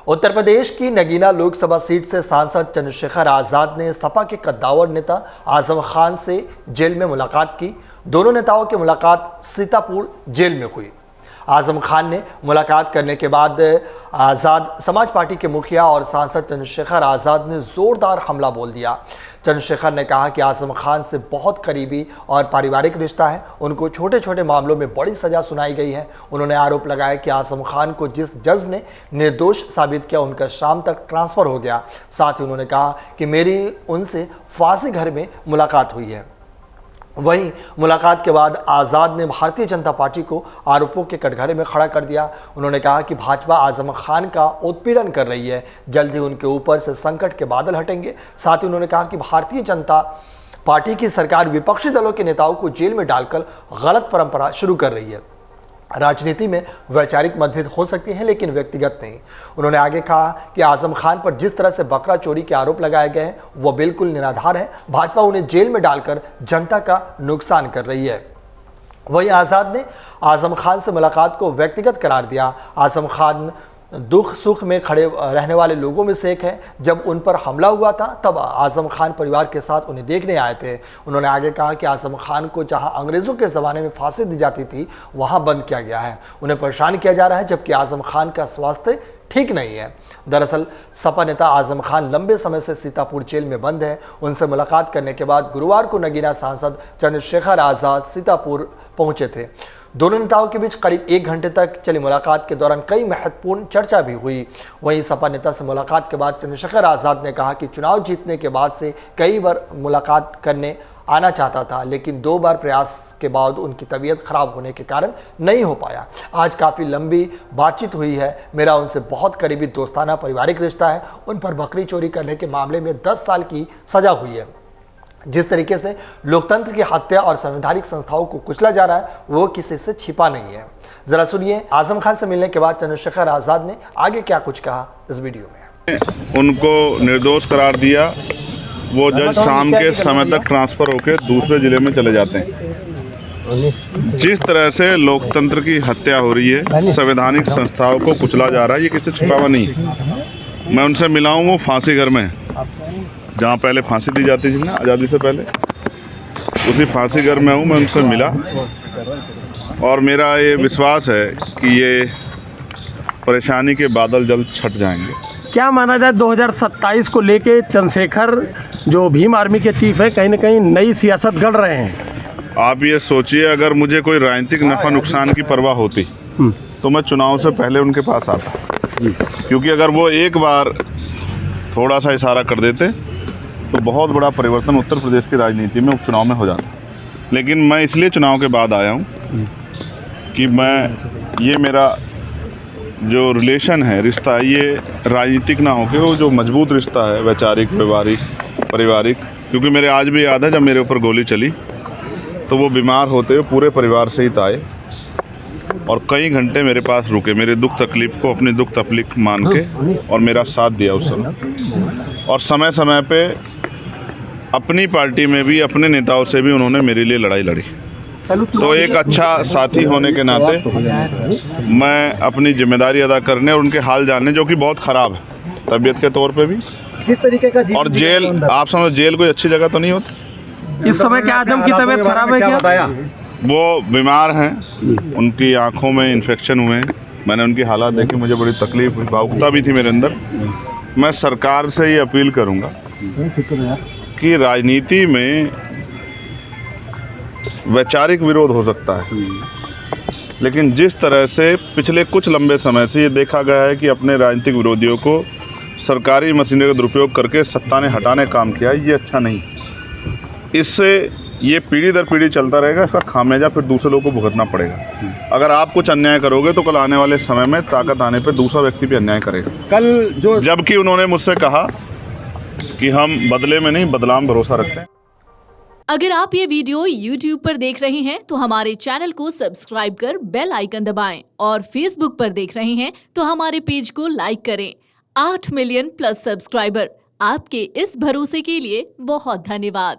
उत्तर प्रदेश की नगीना लोकसभा सीट से सांसद चंद्रशेखर आजाद ने सपा के कद्दावर नेता आजम खान से जेल में मुलाकात की। दोनों नेताओं की मुलाकात सीतापुर जेल में हुई। आजम खान ने मुलाकात करने के बाद आज़ाद समाज पार्टी के मुखिया और सांसद चंद्रशेखर आज़ाद ने जोरदार हमला बोल दिया। चंद्रशेखर ने कहा कि आजम खान से बहुत करीबी और पारिवारिक रिश्ता है, उनको छोटे छोटे मामलों में बड़ी सजा सुनाई गई है। उन्होंने आरोप लगाया कि आजम खान को जिस जज ने निर्दोष साबित किया उनका शाम तक ट्रांसफ़र हो गया। साथ ही उन्होंने कहा कि मेरी उनसे फांसी घर में मुलाकात हुई है। वहीं मुलाकात के बाद आज़ाद ने भारतीय जनता पार्टी को आरोपों के कटघरे में खड़ा कर दिया। उन्होंने कहा कि भाजपा आजम खान का उत्पीड़न कर रही है, जल्द ही उनके ऊपर से संकट के बादल हटेंगे। साथ ही उन्होंने कहा कि भारतीय जनता पार्टी की सरकार विपक्षी दलों के नेताओं को जेल में डालकर गलत परंपरा शुरू कर रही है। राजनीति में वैचारिक मतभेद हो सकते हैं लेकिन व्यक्तिगत नहीं। उन्होंने आगे कहा कि आजम खान पर जिस तरह से बकरा चोरी के आरोप लगाए गए हैं वो बिल्कुल निराधार है। भाजपा उन्हें जेल में डालकर जनता का नुकसान कर रही है। वहीं आज़ाद ने आजम खान से मुलाकात को व्यक्तिगत करार दिया। आजम खान दुख सुख में खड़े रहने वाले लोगों में से एक है। जब उन पर हमला हुआ था तब आजम खान परिवार के साथ उन्हें देखने आए थे। उन्होंने आगे कहा कि आजम खान को जहां अंग्रेज़ों के ज़माने में फांसी दी जाती थी वहां बंद किया गया है, उन्हें परेशान किया जा रहा है, जबकि आजम खान का स्वास्थ्य ठीक नहीं है। दरअसल सपा नेता आजम खान लंबे समय से सीतापुर जेल में बंद है। उनसे मुलाकात करने के बाद गुरुवार को नगीना सांसद चंद्रशेखर आज़ाद सीतापुर पहुंचे थे। दोनों नेताओं के बीच करीब 1 घंटे तक चली मुलाकात के दौरान कई महत्वपूर्ण चर्चा भी हुई। वहीं सपा नेता से मुलाकात के बाद चंद्रशेखर आज़ाद ने कहा कि चुनाव जीतने के बाद से कई बार मुलाकात करने आना चाहता था, लेकिन 2 बार प्रयास के बाद उनकी तबीयत खराब होने के कारण नहीं हो पाया। आज काफ़ी लंबी बातचीत हुई है। मेरा उनसे बहुत करीबी दोस्ताना पारिवारिक रिश्ता है। उन पर बकरी चोरी करने के मामले में 10 साल की सज़ा हुई है। जिस तरीके से लोकतंत्र की हत्या और संवैधानिक संस्थाओं को कुचला जा रहा है वो किसी से छिपा नहीं है। जरा सुनिए आजम खान से मिलने के बाद चंद्रशेखर आज़ाद ने आगे क्या कुछ कहा इस वीडियो में। उनको निर्दोष करार दिया। वो जज शाम के समय तक ट्रांसफ़र होकर दूसरे ज़िले में चले जाते हैं। जिस तरह से लोकतंत्र की हत्या हो रही है, संवैधानिक संस्थाओं को कुचला जा रहा है, ये किसी से छिपा हुआ नहीं है। मैं उनसे मिला हूँ, वो फांसी घर में जहाँ पहले फांसी दी जाती थी ना आज़ादी से पहले, उसी फांसी घर में हूँ। मैं उनसे मिला और मेरा ये विश्वास है कि ये परेशानी के बादल जल्द छट जाएंगे। क्या माना जाए 2027 को लेके चंद्रशेखर जो भीम आर्मी के चीफ है कहीं ना कहीं नई सियासत गढ़ रहे हैं? आप ये सोचिए, अगर मुझे कोई राजनीतिक नफ़ा नुकसान की परवाह होती तो मैं चुनाव से पहले उनके पास आता, क्योंकि अगर वो एक बार थोड़ा सा इशारा कर देते तो बहुत बड़ा परिवर्तन उत्तर प्रदेश की राजनीति में उपचुनाव में हो जाता। लेकिन मैं इसलिए चुनाव के बाद आया हूँ कि ये मेरा जो रिलेशन है, रिश्ता है, ये राजनीतिक ना होकर वो जो मजबूत रिश्ता है वैचारिक, व्यवहारिक, पारिवारिक। क्योंकि मेरे आज भी याद है जब मेरे ऊपर गोली चली तो वो बीमार होते हुए पूरे परिवार सहित आए और कई घंटे मेरे पास रुके, मेरे दुख तकलीफ़ को अपनी दुख तकलीफ मान के और मेरा साथ दिया उस समय। और समय समय पे अपनी पार्टी में भी अपने नेताओं से भी उन्होंने मेरे लिए लड़ाई लड़ी। तो एक अच्छा साथी होने के नाते मैं अपनी जिम्मेदारी अदा करने और उनके हाल जानने, जो कि बहुत ख़राब है तबीयत के तौर पे भी, किस तरीके का और जेल, आप समझो जेल कोई अच्छी जगह तो नहीं होती। इस समय क्या आजम की तबीयत खराब है क्या? वो बीमार हैं, उनकी आँखों में इन्फेक्शन हुए हैं। मैंने उनकी हालात देखी, मुझे बड़ी तकलीफ हुई, भावुकता भी थी मेरे अंदर। मैं सरकार से ये अपील करूँगा कि राजनीति में वैचारिक विरोध हो सकता है, लेकिन जिस तरह से पिछले कुछ लंबे समय से ये देखा गया है कि अपने राजनीतिक विरोधियों को सरकारी मशीनरी का दुरुपयोग करके सत्ता ने हटाने काम किया, ये अच्छा नहीं। इससे ये पीढ़ी दर पीढ़ी चलता रहेगा, इसका खामियाजा फिर दूसरे लोगों को भुगतना पड़ेगा। अगर आप कुछ अन्याय करोगे तो कल आने वाले समय में ताकत आने पर दूसरा व्यक्ति भी अन्याय करेगा। कल जो जबकि उन्होंने मुझसे कहा कि हम बदले में नहीं, बदलाव में भरोसा रखते हैं। अगर आप ये वीडियो YouTube पर देख रहे हैं तो हमारे चैनल को सब्सक्राइब कर बेल आइकन दबाएं, और Facebook पर देख रहे हैं तो हमारे पेज को लाइक करें। 8 मिलियन प्लस सब्सक्राइबर, आपके इस भरोसे के लिए बहुत धन्यवाद।